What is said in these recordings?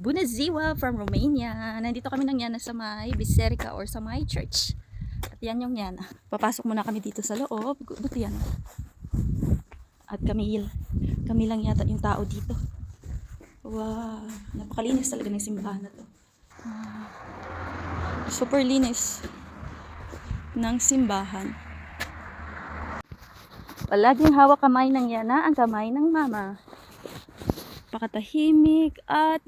Bună ziua from Romania. Nandito kami ng Yana sa may Biserica or sa may church. At yan yung Yana. Papasok muna kami dito sa loob. Buti yan. At kami lang yata yung tao dito. Wow. Napakalinis talaga ng simbahan na to. Super linis ng simbahan. Palaging hawak kamay ng Yana ang kamay ng mama. Napakatahimik at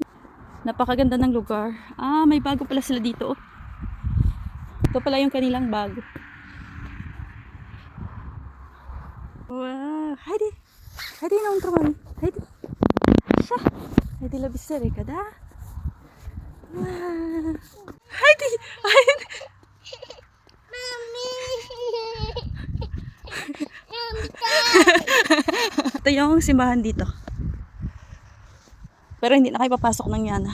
napakaganda ng lugar. May bago pala sila dito. Ito pala yung kanilang bago. Wow. Heidi nauntraman. Heidi. Siya. Heidi labisere ka da. Wow. Heidi. Ito yung simbahan dito. Pero hindi na kayo papasok ng Yana.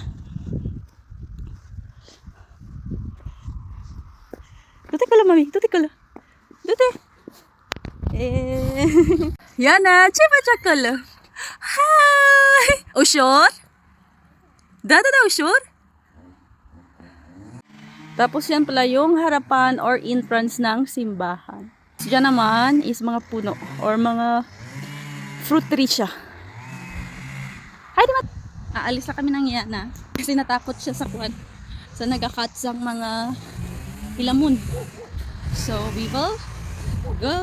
Dute ko lang, mami. Dute ko lang. Dute. Yana, chipa chakala. Hi! Oh, sure? Dada daw, sure? Tapos yan pala yung harapan or entrance ng simbahan. Diyan naman is mga puno or mga fruit tree siya. Hi, Dimat! Aalis na kami ng Yana kasi natakot siya sa kwan. So nagkakatsang mga hilamon. So we will go!